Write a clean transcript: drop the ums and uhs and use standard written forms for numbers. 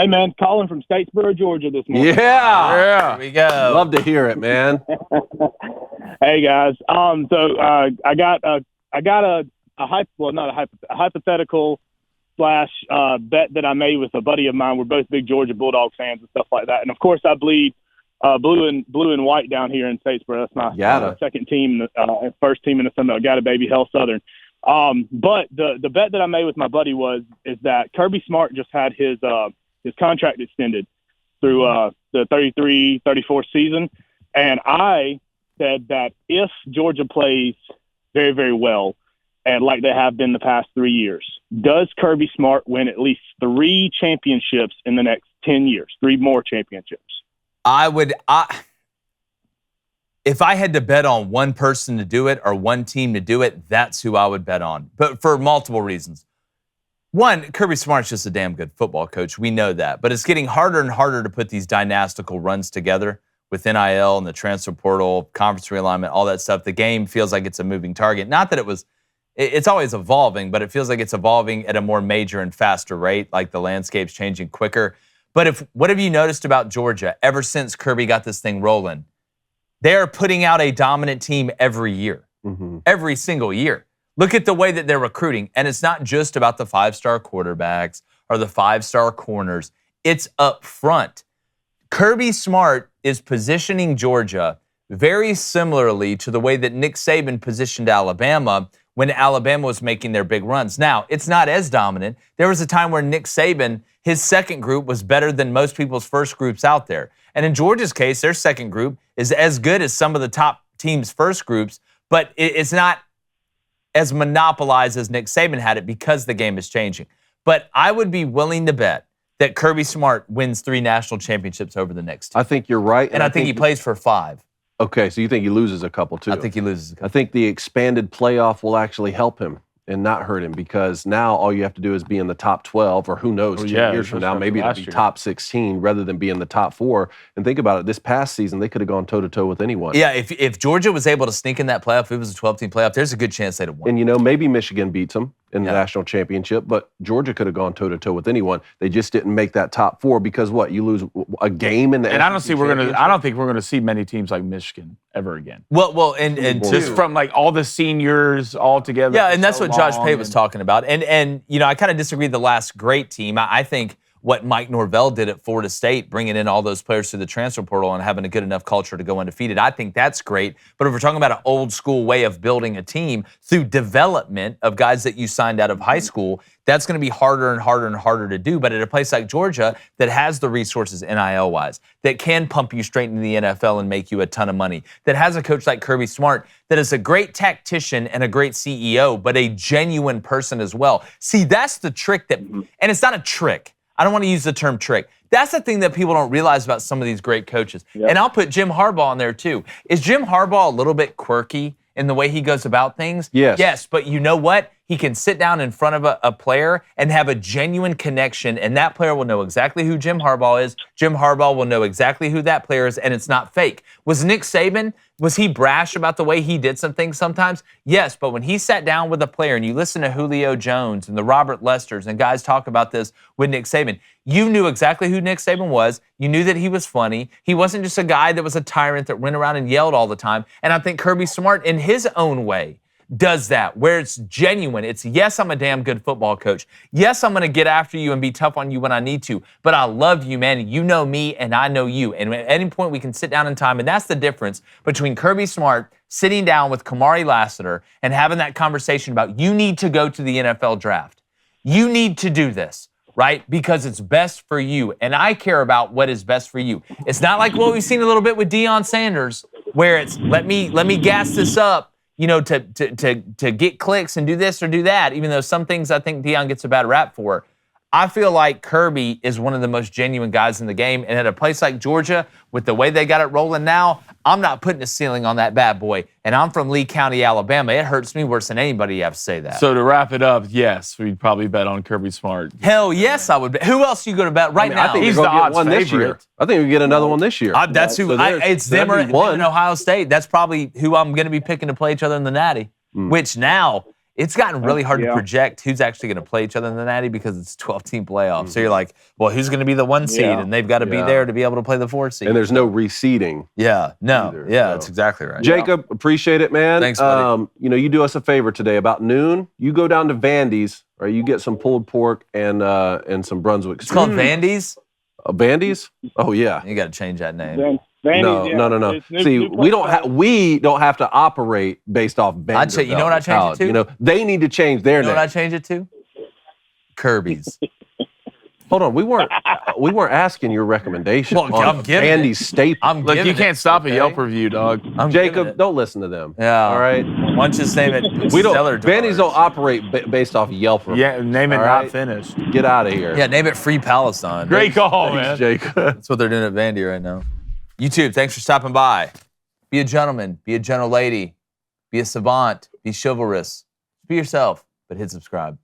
Hey, man, calling from Statesboro, Georgia this morning. Yeah. Here we go. Love to hear it, man. Hey, guys. I got a hypothetical slash bet that I made with a buddy of mine. We're both big Georgia Bulldog fans and stuff like that. And, of course, I bleed blue and white down here in Statesboro. That's my second team, first team in the Sun Belt. Got a baby, Hell Southern. But the bet that I made with my buddy is that Kirby Smart just had his contract extended through the 33-34 season. And I said that if Georgia plays very, very well, and like they have been the past 3 years, does Kirby Smart win at least 3 championships in the next 10 years, 3 more championships? If I had to bet on one person to do it or one team to do it, that's who I would bet on. But for multiple reasons. One, Kirby Smart's just a damn good football coach. We know that. But it's getting harder and harder to put these dynastical runs together with NIL and the transfer portal, conference realignment, all that stuff. The game feels like it's a moving target. Not that it's always evolving, but it feels like it's evolving at a more major and faster rate, like the landscape's changing quicker. But what have you noticed about Georgia ever since Kirby got this thing rolling? They're putting out a dominant team every year, every single year. Look at the way that they're recruiting. And it's not just about the 5-star quarterbacks or the 5-star corners. It's up front. Kirby Smart is positioning Georgia very similarly to the way that Nick Saban positioned Alabama when Alabama was making their big runs. Now, it's not as dominant. There was a time where Nick Saban, his second group was better than most people's first groups out there. And in Georgia's case, their second group is as good as some of the top teams' first groups, but it's not as monopolized as Nick Saban had it because the game is changing. But I would be willing to bet that Kirby Smart wins 3 national championships over the next 2. I think you're right. And I think he plays for 5. Okay, so you think he loses a couple, too? I think he loses a couple. I think the expanded playoff will actually help him and not hurt him because now all you have to do is be in the top 12 or who knows, 2 years from now, maybe it'll be top 16 rather than be in the top 4. And think about it, this past season, they could have gone toe-to-toe with anyone. Yeah, if Georgia was able to sneak in that playoff, if it was a 12-team playoff, there's a good chance they'd have won. And, maybe Michigan beats them in the national championship, but Georgia could have gone toe-to-toe with anyone. They just didn't make that top 4 because what? You lose a game in the And I don't think we're gonna see many teams like Michigan ever again. Well, and just from like all the seniors all together. Yeah, and that's what Josh Pate was talking about. And I kind of disagree with the last great team. I think what Mike Norvell did at Florida State, bringing in all those players through the transfer portal and having a good enough culture to go undefeated, I think that's great. But if we're talking about an old school way of building a team through development of guys that you signed out of high school, that's going to be harder and harder and harder to do. But at a place like Georgia that has the resources NIL-wise, that can pump you straight into the NFL and make you a ton of money, that has a coach like Kirby Smart that is a great tactician and a great CEO, but a genuine person as well. See, that's the trick and it's not a trick. I don't want to use the term trick. That's the thing that people don't realize about some of these great coaches. Yep. And I'll put Jim Harbaugh in there too. Is Jim Harbaugh a little bit quirky in the way he goes about things? Yes. Yes, but you know what? He can sit down in front of a player and have a genuine connection, and that player will know exactly who Jim Harbaugh is. Jim Harbaugh will know exactly who that player is, and it's not fake. Was Nick Saban, was he brash about the way he did some things sometimes? Yes, but when he sat down with a player, and you listen to Julio Jones and the Robert Lesters and guys talk about this with Nick Saban, you knew exactly who Nick Saban was. You knew that he was funny. He wasn't just a guy that was a tyrant that went around and yelled all the time. And I think Kirby Smart, in his own way, does that, where it's genuine. It's, yes, I'm a damn good football coach. Yes, I'm going to get after you and be tough on you when I need to, but I love you, man. You know me, and I know you. And at any point, we can sit down in time, and that's the difference between Kirby Smart sitting down with Kamari Lassiter and having that conversation about you need to go to the NFL draft. You need to do this, right? Because it's best for you, and I care about what is best for you. It's not like what we've seen a little bit with Deion Sanders, where it's let me gas this up, to get clicks and do this or do that, even though some things I think Deion gets a bad rap for. I feel like Kirby is one of the most genuine guys in the game, and at a place like Georgia, with the way they got it rolling now, I'm not putting a ceiling on that bad boy, and I'm from Lee County, Alabama. It hurts me worse than anybody have to say that. So to wrap it up, yes, we'd probably bet on Kirby Smart. Hell yes, I would bet. Who else you going to bet now? I think he's we're the going to get odds one this favorite. year. I think we get another one this year. That's who. It's them or Ohio State. That's probably who I'm going to be picking to play each other in the Natty. Which now, it's gotten really hard to project who's actually going to play each other in the Natty because it's 12-team playoffs. So you're like, well, who's going to be the 1 seed? And they've got to be there to be able to play the 4 seed. And there's no reseeding. Yeah, no. Either, that's exactly right. Jacob, appreciate it, man. Thanks, buddy. You do us a favor today. About noon, you go down to Vandy's, or you get some pulled pork and some Brunswick. It's called Vandy's? Vandy's? Oh, yeah. You got to change that name. No. See, we don't have to operate based off Vanderbilt. You know what I changed it to? They need to change their name. You know what I changed it to? Kirby's. Hold on, we weren't asking your recommendation. Well, I'm giving Vandy's staple. Look, you can't stop a Yelp review, dog. Jacob, don't listen to them. Yeah. All right. Why don't you say that? Vandy's don't operate based off Yelp reviews. Yeah, name it not finished. Get out of here. Yeah, name it Free Palestine. Great call, man. Jacob. That's what they're doing at Vandy right now. YouTube, thanks for stopping by. Be a gentleman. Be a gentle lady. Be a savant. Be chivalrous. Be yourself, but hit subscribe.